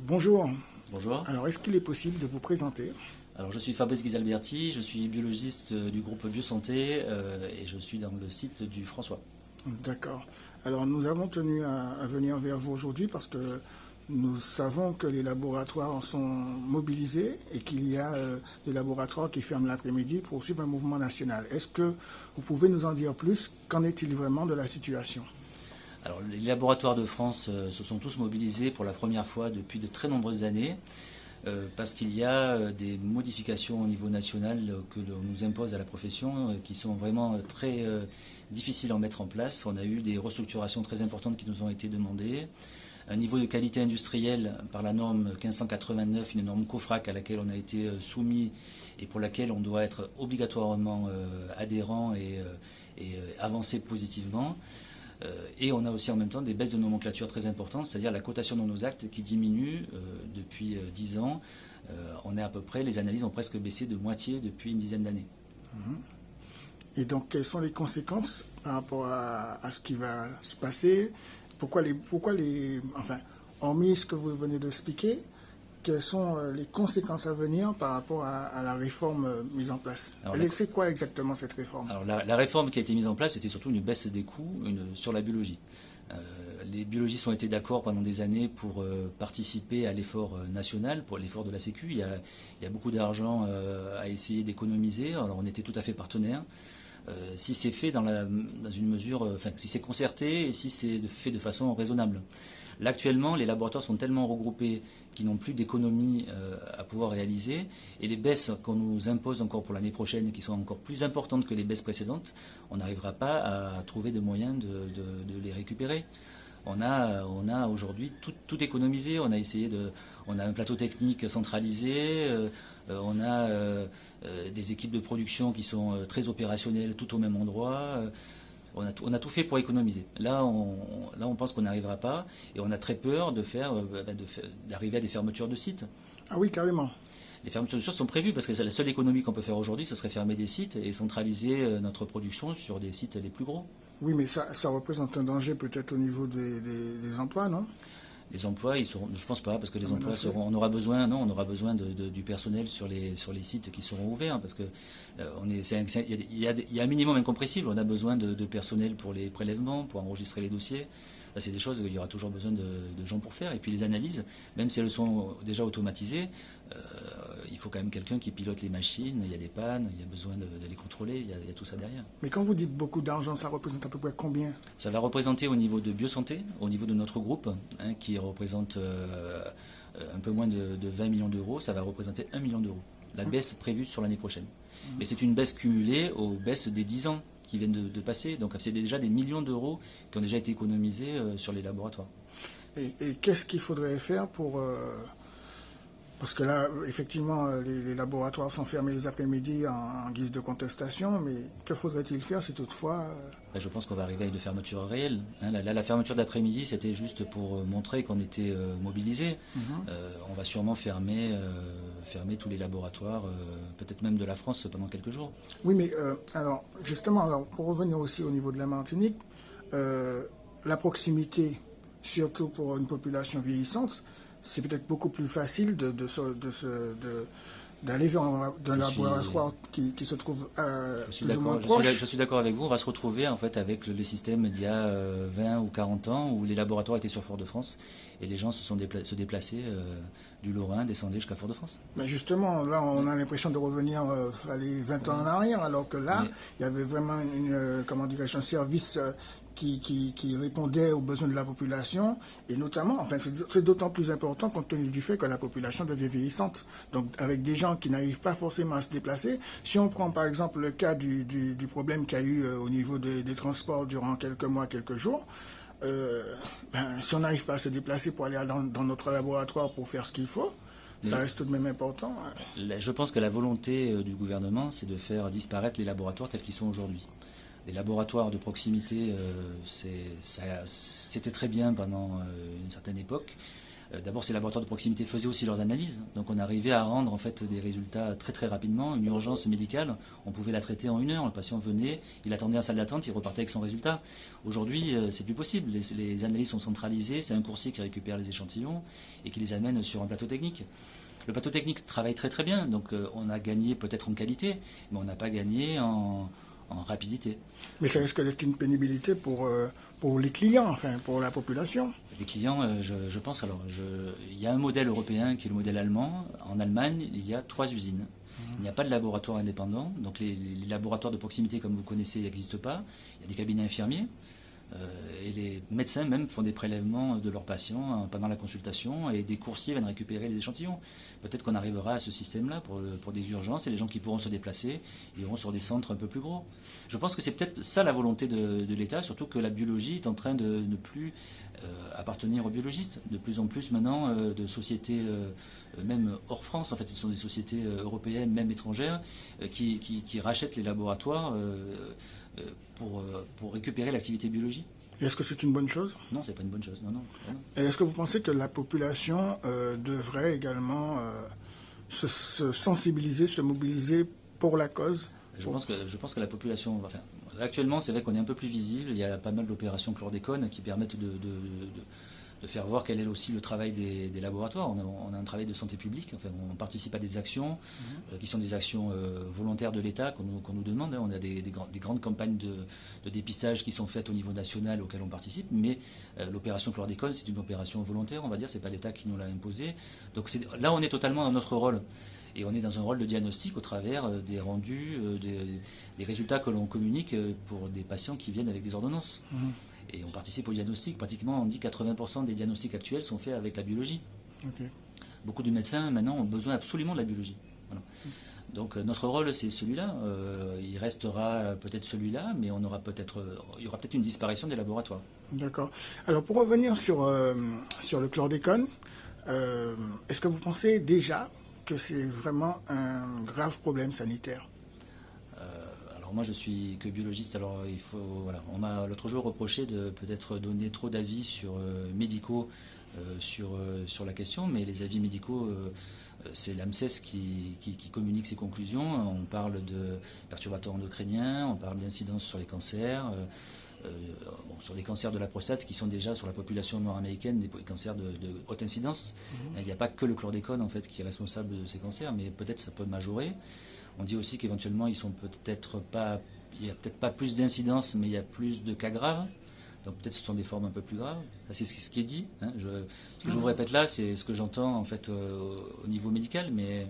Bonjour. Bonjour. Alors, est-ce qu'il est possible de vous présenter? Alors, je suis Fabrice Ghisalberti, je suis biologiste du groupe Biosanté et je suis dans le site du François. D'accord. Alors, nous avons tenu à venir vers vous aujourd'hui parce que nous savons que les laboratoires sont mobilisés et qu'il y a des laboratoires qui ferment l'après-midi pour suivre un mouvement national. Est-ce que vous pouvez nous en dire plus? Qu'en est-il vraiment de la situation? Alors, les laboratoires de France se sont tous mobilisés pour la première fois depuis de très nombreuses années parce qu'il y a des modifications au niveau national que l'on nous impose à la profession qui sont vraiment très difficiles à mettre en place. On a eu des restructurations très importantes qui nous ont été demandées. Un niveau de qualité industrielle par la norme 1589, une norme COFRAC à laquelle on a été soumis et pour laquelle on doit être obligatoirement adhérent et avancer positivement. Et on a aussi en même temps des baisses de nomenclature très importantes, c'est-à-dire la cotation dans nos actes qui diminue depuis 10 ans. On est à peu près, les analyses ont presque baissé de moitié depuis une dizaine d'années. Et donc, quelles sont les conséquences par rapport à ce qui va se passer? Enfin, hormis ce que vous venez d'expliquer, quelles sont les conséquences à venir par rapport à la réforme mise en place? C'est quoi exactement cette réforme? Alors la réforme qui a été mise en place, c'était surtout une baisse des coûts sur la biologie. Les biologistes ont été d'accord pendant des années pour participer à l'effort national, pour l'effort de la Sécu. Il y a beaucoup d'argent à essayer d'économiser, alors on était tout à fait partenaires. Si c'est fait dans une mesure, si c'est concerté et si c'est fait de façon raisonnable. Là, actuellement, les laboratoires sont tellement regroupés qu'ils n'ont plus d'économies à pouvoir réaliser. Et les baisses qu'on nous impose encore pour l'année prochaine, qui sont encore plus importantes que les baisses précédentes, on n'arrivera pas à trouver de moyens de les récupérer. On a aujourd'hui tout économisé. On a un plateau technique centralisé. On a des équipes de production qui sont très opérationnelles tout au même endroit. On a tout fait pour économiser. Là, on pense qu'on n'arrivera pas et on a très peur d'arriver à des fermetures de sites. Ah oui, carrément. Les fermetures de sites sont prévues parce que la seule économie qu'on peut faire aujourd'hui, ce serait fermer des sites et centraliser notre production sur des sites les plus gros. Oui, mais ça représente un danger peut-être au niveau des emplois, non? Les emplois, je pense pas, parce que les Ah, emplois seront, on aura besoin du personnel sur les sites qui seront ouverts, parce que il y a un minimum incompressible. On a besoin de personnel pour les prélèvements, pour enregistrer les dossiers. Là, c'est des choses où il y aura toujours besoin de gens pour faire. Et puis les analyses, même si elles sont déjà automatisées, il faut quand même quelqu'un qui pilote les machines. Il y a des pannes, il y a besoin de les contrôler. Il y a tout ça derrière. Mais quand vous dites beaucoup d'argent, ça représente à peu près combien? Ça va représenter au niveau de Biosanté, au niveau de notre groupe, qui représente un peu moins de 20 millions d'euros, ça va représenter 1 million d'euros. La baisse prévue sur l'année prochaine. Mais c'est une baisse cumulée aux baisses des 10 ans qui viennent de passer. Donc c'est déjà des millions d'euros qui ont déjà été économisés sur les laboratoires. Et qu'est-ce qu'il faudrait faire pour... Parce que là, effectivement, les laboratoires sont fermés les après-midi en guise de contestation, mais que faudrait-il faire si toutefois... Je pense qu'on va arriver à une fermeture réelle. Là, la fermeture d'après-midi, c'était juste pour montrer qu'on était mobilisés. On va sûrement fermer tous les laboratoires, peut-être même de la France pendant quelques jours. Oui, mais alors, justement, pour revenir aussi au niveau de la Martinique, la proximité, surtout pour une population vieillissante, c'est peut-être beaucoup plus facile d'aller vers un laboratoire qui se trouve plus ou moins proche. Je suis d'accord avec vous. On va se retrouver en fait avec le système d'il y a 20 ou 40 ans où les laboratoires étaient sur Fort-de-France et les gens se déplaçaient du Lorrain, descendaient jusqu'à Fort-de-France. Mais justement, là, on a l'impression de revenir 20 ans en arrière, alors que là, il y avait vraiment un service qui répondait aux besoins de la population, et notamment, enfin, c'est d'autant plus important compte tenu du fait que la population devient vieillissante. Donc, avec des gens qui n'arrivent pas forcément à se déplacer, si on prend par exemple le cas du problème qu'il y a eu au niveau des transports durant quelques mois, quelques jours, si on n'arrive pas à se déplacer pour aller dans notre laboratoire pour faire ce qu'il faut, ça reste tout de même important. Je pense que la volonté du gouvernement, c'est de faire disparaître les laboratoires tels qu'ils sont aujourd'hui. Les laboratoires de proximité, c'était très bien pendant une certaine époque. D'abord, ces laboratoires de proximité faisaient aussi leurs analyses, donc on arrivait à rendre en fait des résultats très très rapidement. Une urgence médicale, on pouvait la traiter en 1 heure. Le patient venait, il attendait en salle d'attente, il repartait avec son résultat. Aujourd'hui, c'est plus possible. Les analyses sont centralisées, c'est un coursier qui récupère les échantillons et qui les amène sur un plateau technique. Le plateau technique travaille très très bien, donc on a gagné peut-être en qualité, mais on n'a pas gagné en rapidité. Mais ça risque d'être une pénibilité pour les clients, enfin pour la population. Les clients, je pense, alors, il y a un modèle européen qui est le modèle allemand. En Allemagne, il y a 3 usines. Il n'y a pas de laboratoire indépendant, donc les laboratoires de proximité comme vous connaissez n'existent pas. Il y a des cabinets infirmiers. Et les médecins même font des prélèvements de leurs patients pendant la consultation et des coursiers viennent récupérer les échantillons. Peut-être qu'on arrivera à ce système-là pour des urgences et les gens qui pourront se déplacer iront sur des centres un peu plus gros. Je pense que c'est peut-être ça la volonté de l'État, surtout que la biologie est en train de ne plus appartenir aux biologistes. De plus en plus maintenant de sociétés même hors France, en fait ce sont des sociétés européennes, même étrangères, qui rachètent les laboratoires pour récupérer l'activité biologique. Est-ce que c'est une bonne chose? Non, c'est pas une bonne chose. Non, non. Et est-ce que vous pensez que la population devrait également se sensibiliser, se mobiliser pour la cause? Je pense que la population... Enfin, actuellement, c'est vrai qu'on est un peu plus visible. Il y a pas mal d'opérations chlordécone qui permettent de faire voir quel est aussi le travail des laboratoires. On a un travail de santé publique, enfin, on participe à des actions qui sont des actions volontaires de l'État qu'on nous demande. On a des grandes campagnes de dépistage qui sont faites au niveau national auxquelles on participe, mais l'opération chlordécone, c'est une opération volontaire, on va dire, c'est pas l'État qui nous l'a imposée. Donc là, on est totalement dans notre rôle. Et on est dans un rôle de diagnostic au travers des rendus, des résultats que l'on communique pour des patients qui viennent avec des ordonnances. Et on participe au diagnostic. Pratiquement, on dit 80% des diagnostics actuels sont faits avec la biologie. Okay. Beaucoup de médecins, maintenant, ont besoin absolument de la biologie. Voilà. Donc, notre rôle, c'est celui-là. Il restera peut-être celui-là, mais il y aura peut-être une disparition des laboratoires. D'accord. Alors, pour revenir sur le chlordécone, est-ce que vous pensez déjà que c'est vraiment un grave problème sanitaire? Moi, je suis que biologiste, alors on m'a l'autre jour reproché de peut-être donner trop d'avis médicaux sur la question, mais les avis médicaux, c'est l'AMSES qui communique ses conclusions. On parle de perturbateurs endocriniens, on parle d'incidence sur les cancers, sur les cancers de la prostate qui sont déjà sur la population nord-américaine des cancers de haute incidence. Il n'y a pas que le chlordécone en fait qui est responsable de ces cancers, mais peut-être ça peut majorer. On dit aussi qu'éventuellement, il n'y a peut-être pas plus d'incidence, mais il y a plus de cas graves. Donc peut-être ce sont des formes un peu plus graves. C'est ce qui est dit. Ce que je vous répète là, c'est ce que j'entends en fait au niveau médical. Mais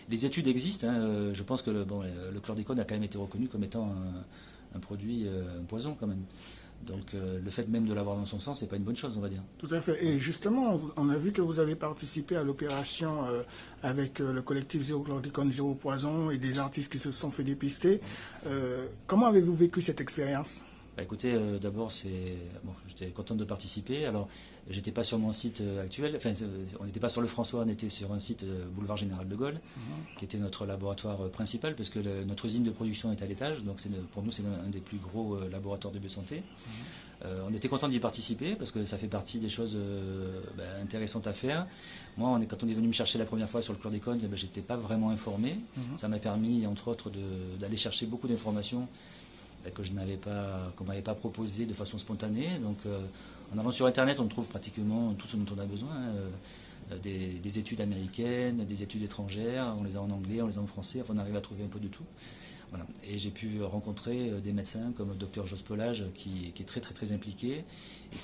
les études existent. Je pense que le chlordécone a quand même été reconnu comme étant un produit, un poison quand même. Donc le fait même de l'avoir dans son sang, c'est pas une bonne chose, on va dire. Tout à fait. Et justement, on a vu que vous avez participé à l'opération avec le collectif Zéro Chlordécone, Zéro Poison et des artistes qui se sont fait dépister. Comment avez-vous vécu cette expérience? Écoutez, d'abord, j'étais content de participer. Alors, j'étais pas sur mon site actuel. Enfin, on n'était pas sur le François, on était sur un site boulevard Général de Gaulle, qui était notre laboratoire principal, parce que notre usine de production est à l'étage. Donc, pour nous, c'est un des plus gros laboratoires de biosanté. On était content d'y participer parce que ça fait partie des choses intéressantes à faire. Moi, quand on est venu me chercher la première fois sur le chlordécone, j'étais pas vraiment informé. Ça m'a permis, entre autres, d'aller chercher beaucoup d'informations qu'on m'avait pas proposé de façon spontanée. Donc en allant sur Internet, on trouve pratiquement tout ce dont on a besoin. Des études américaines, des études étrangères, on les a en anglais, on les a en français, enfin on arrive à trouver un peu de tout. Voilà. Et j'ai pu rencontrer des médecins comme le docteur Jos Pelage qui est très très très impliqué et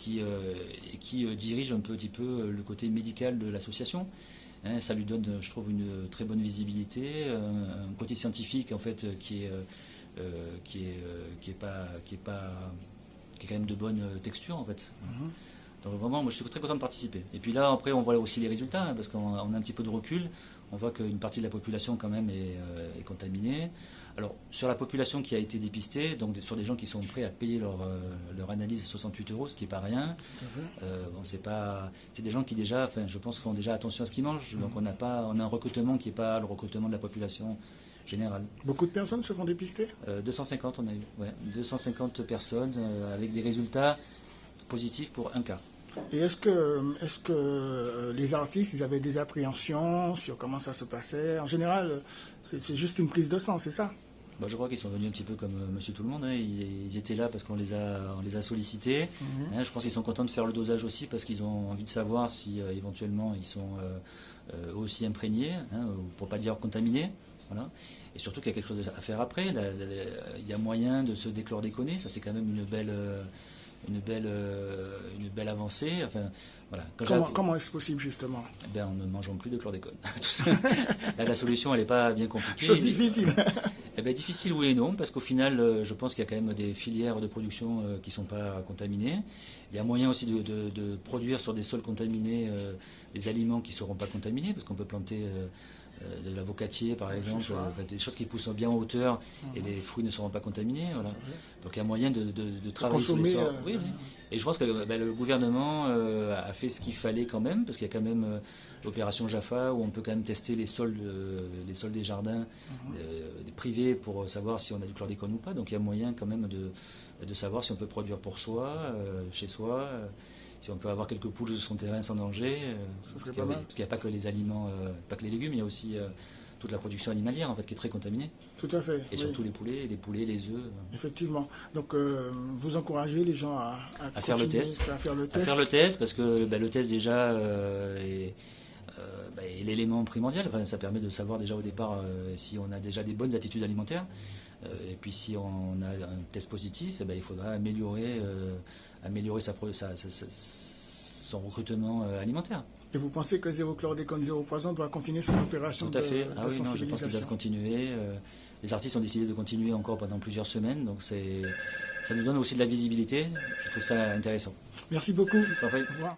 qui dirige un petit peu le côté médical de l'association. Ça lui donne, je trouve, une très bonne visibilité, un côté scientifique en fait qui est quand même de bonne texture en fait. Donc vraiment, moi je suis très content de participer. Et puis là, après, on voit aussi les résultats, parce qu'on a un petit peu de recul. On voit qu'une partie de la population quand même est contaminée. Alors sur la population qui a été dépistée, donc sur des gens qui sont prêts à payer leur analyse 68 €, ce qui n'est pas rien. C'est des gens qui déjà, je pense, font déjà attention à ce qu'ils mangent. Donc on a un recrutement qui n'est pas le recrutement de la population générale. Beaucoup de personnes se font dépister? 250 on a eu, 250 personnes avec des résultats positifs pour un cas. Et est-ce que les artistes, ils avaient des appréhensions sur comment ça se passait? En général, c'est juste une prise de sang, c'est ça? Bah, je crois qu'ils sont venus un petit peu comme Monsieur Tout le Monde, hein. Ils étaient là parce on les a sollicités. Hein. Je pense qu'ils sont contents de faire le dosage aussi parce qu'ils ont envie de savoir si éventuellement ils sont aussi imprégnés, hein, pour pas dire contaminés. Voilà. Et surtout qu'il y a quelque chose à faire après. Il y a moyen de se déchlordéconner. Ça, c'est quand même une belle avancée. Enfin, voilà. Comment est-ce possible, justement? Eh ben, en ne mangeant plus de chlordécone. Là, la solution, elle n'est pas bien compliquée. Chose difficile. Eh ben, difficile, oui et non, parce qu'au final, je pense qu'il y a quand même des filières de production qui ne sont pas contaminées. Il y a moyen aussi de produire sur des sols contaminés des aliments qui ne seront pas contaminés, parce qu'on peut planter de l'avocatier, par exemple, des choses qui poussent bien en hauteur et les fruits ne seront pas contaminés. Voilà. Donc il y a moyen de travailler sur les sols. Oui. Et je pense que le gouvernement a fait ce qu'il fallait quand même, parce qu'il y a quand même l'opération Jaffa où on peut quand même tester les sols des jardins des privés pour savoir si on a du chlordécone ou pas. Donc il y a moyen quand même de savoir si on peut produire pour soi, chez soi, si on peut avoir quelques poules sur son terrain sans danger. Parce qu'il n'y a pas que les aliments, pas que les légumes, il y a aussi toute la production animalière en fait, qui est très contaminée. Tout à fait. Et surtout les poulets, les œufs. Effectivement. Donc vous encouragez les gens à faire le test. À faire le test parce que le test déjà est l'élément primordial. Enfin, ça permet de savoir déjà au départ si on a déjà des bonnes attitudes alimentaires. Et puis si on a un test positif, il faudra améliorer son recrutement alimentaire. Et vous pensez que Zéro Chlordécone, Zéro Poison doit continuer son opération de sensibilisation? Ah oui, non, je pense qu'ils doivent continuer. Les artistes ont décidé de continuer encore pendant plusieurs semaines, donc ça nous donne aussi de la visibilité. Je trouve ça intéressant. Merci beaucoup. Au revoir.